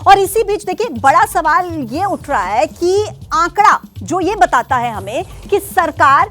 और इसी बीच देखिए बड़ा सवाल ये उठ रहा है कि आंकड़ा जो ये बताता है हमें कि सरकार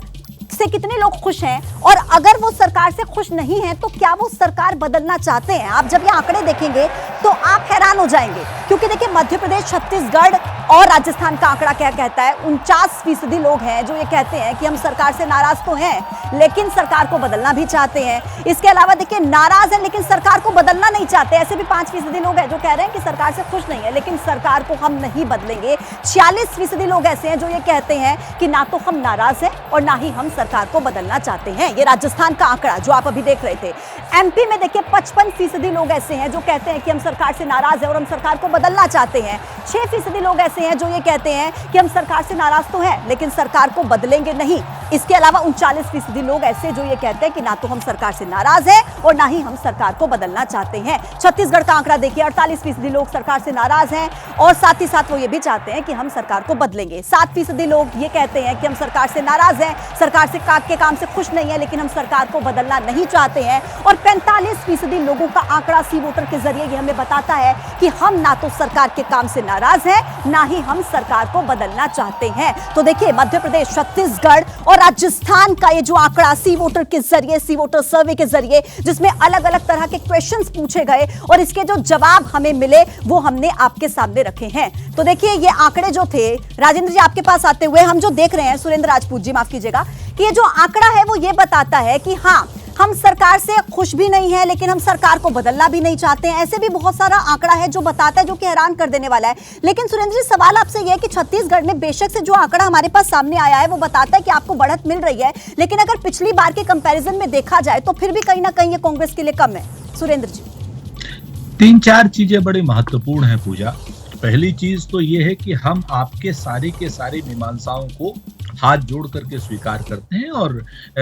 से कितने लोग खुश हैं, और अगर वो सरकार से खुश नहीं है तो क्या वो सरकार बदलना चाहते हैं। आप जब ये आंकड़े देखेंगे तो आप हैरान हो जाएंगे, क्योंकि देखिए मध्य प्रदेश, छत्तीसगढ़ और राजस्थान का आंकड़ा क्या कहता है। 49% लोग हैं जो ये कहते हैं कि हम सरकार से नाराज तो हैं लेकिन सरकार को बदलना भी चाहते हैं। इसके अलावा देखिए नाराज है लेकिन सरकार को बदलना नहीं चाहते, ऐसे भी 5% लोग हैं जो कह रहे हैं कि सरकार से खुश नहीं है लेकिन सरकार को हम नहीं बदलेंगे। 46% लोग ऐसे हैं जो ये कहते हैं कि ना तो हम नाराज हैं और ना ही हम सरकार को बदलना चाहते हैं। ये राजस्थान का आंकड़ा जो आप अभी देख रहे थे। एमपी में देखिए 55% लोग ऐसे हैं जो कहते हैं कि हम सरकार से नाराज हैं और हम सरकार को बदलना चाहते हैं। 6% लोग ऐसे हैं जो ये कहते हैं कि हम सरकार से नाराज तो हैं लेकिन सरकार को बदलेंगे नहीं। इसके अलावा 39% लोग ऐसे जो ये कहते हैं कि ना तो हम सरकार से नाराज हैं और ना ही हम सरकार को बदलना चाहते हैं। छत्तीसगढ़ का आंकड़ा देखिए 48% लोग सरकार से नाराज हैं और साथ ही साथ वो ये भी चाहते हैं कि हम सरकार को बदलेंगे। 7% लोग ये कहते हैं कि हम सरकार से नाराज हैं, सरकार से के काम से खुश नहीं है लेकिन हम सरकार को बदलना नहीं चाहते हैं। और 45% लोगों का आंकड़ा सी वोटर के जरिए ये हमें बताता है कि हम ना तो सरकार के काम से नाराज हैं ना ही हम सरकार को बदलना चाहते हैं। तो देखिए मध्य प्रदेश, छत्तीसगढ़ और राजस्थान का ये जो आंकड़ा सी वोटर के जरिए, सी वोटर सर्वे के जरिए, जिसमें अलग अलग तरह के क्वेश्चंस पूछे गए और इसके जो जवाब हमें मिले वो हमने आपके सामने रखे हैं। तो देखिए ये आंकड़े जो थे, राजेंद्र जी आपके पास आते हुए हम जो देख रहे हैं, सुरेंद्र राजपूत जी माफ कीजिएगा, कि ये जो आंकड़ा है वो ये बताता है कि हाँ हम सरकार से खुश भी नहीं है लेकिन हम सरकार को बदलना भी नहीं चाहते हैं। ऐसे भी बहुत सारा आंकड़ा है जो बताता है, जो कि हैरान कर देने वाला है। लेकिन सुरेंद्र जी सवाल आपसे यह है कि छत्तीसगढ़ में बेशक से जो आंकड़ा हमारे पास सामने आया है वो बताता है कि आपको बढ़त मिल रही है, लेकिन अगर पिछली बार के कंपैरिजन में देखा जाए तो फिर भी कहीं ना कहीं ये कांग्रेस के लिए कम है। सुरेंद्र जी 3-4 चीजें बड़ी महत्वपूर्ण है पूजा। पहली चीज तो ये है कि हम आपके सारे के सारे मीमांसाओं को हाथ जोड़ करके स्वीकार करते हैं और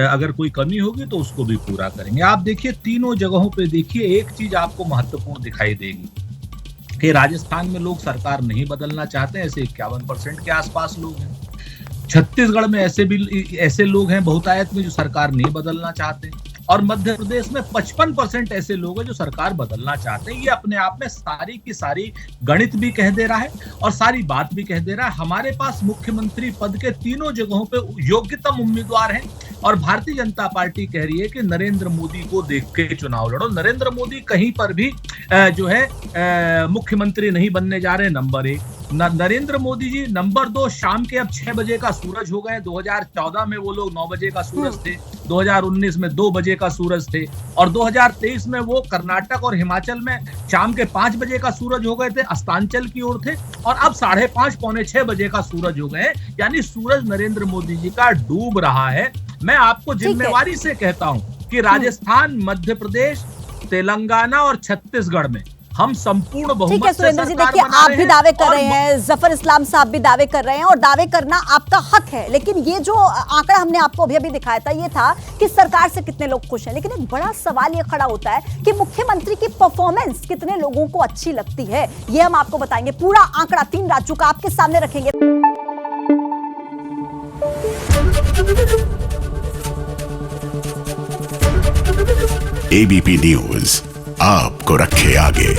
अगर कोई कमी होगी तो उसको भी पूरा करेंगे। आप देखिए तीनों जगहों पे देखिए एक चीज आपको महत्वपूर्ण दिखाई देगी कि राजस्थान में लोग सरकार नहीं बदलना चाहते हैं, ऐसे 51% के आसपास लोग हैं। छत्तीसगढ़ में ऐसे लोग हैं बहुतायत में जो सरकार नहीं बदलना चाहते, और मध्य प्रदेश में 55% ऐसे लोग हैं जो सरकार बदलना चाहते हैं। ये अपने आप में सारी की सारी गणित भी कह दे रहा है और सारी बात भी कह दे रहा है। हमारे पास मुख्यमंत्री पद के तीनों जगहों पे योग्यतम उम्मीदवार हैं और भारतीय जनता पार्टी कह रही है कि नरेंद्र मोदी को देख के चुनाव लड़ो। नरेंद्र मोदी कहीं पर भी जो है मुख्यमंत्री नहीं बनने जा रहे, नंबर 1। नरेंद्र मोदी जी नंबर 2, शाम के अब 6 बजे का सूरज हो गए। 2014 में वो लोग 9 बजे का सूरज थे, 2019 में 2 बजे का सूरज थे और 2023 में वो कर्नाटक और हिमाचल में शाम के 5 बजे का सूरज हो गए थे, अस्तांचल की ओर थे, और अब 5:30 पौने 6 बजे का सूरज हो गए। यानी सूरज नरेंद्र मोदी जी का डूब रहा है। मैं आपको जिम्मेवारी से कहता हूं कि राजस्थान, मध्य प्रदेश, तेलंगाना और छत्तीसगढ़ में हम संपूर्ण बहुमत से सरकार देखिए आप भी दावे कर रहे हैं, जफर इस्लाम साहब भी दावे कर रहे हैं और दावे करना आपका हक है, लेकिन ये जो आंकड़ा हमने आपको अभी दिखाया था ये था कि सरकार से कितने लोग खुश हैं। लेकिन एक बड़ा सवाल ये खड़ा होता है कि मुख्यमंत्री की परफॉर्मेंस कितने लोगों को अच्छी लगती है, ये हम आपको बताएंगे। पूरा आंकड़ा 3 राज्यों का आपके सामने रखेंगे। एबीपी न्यूज आपको रखे आगे।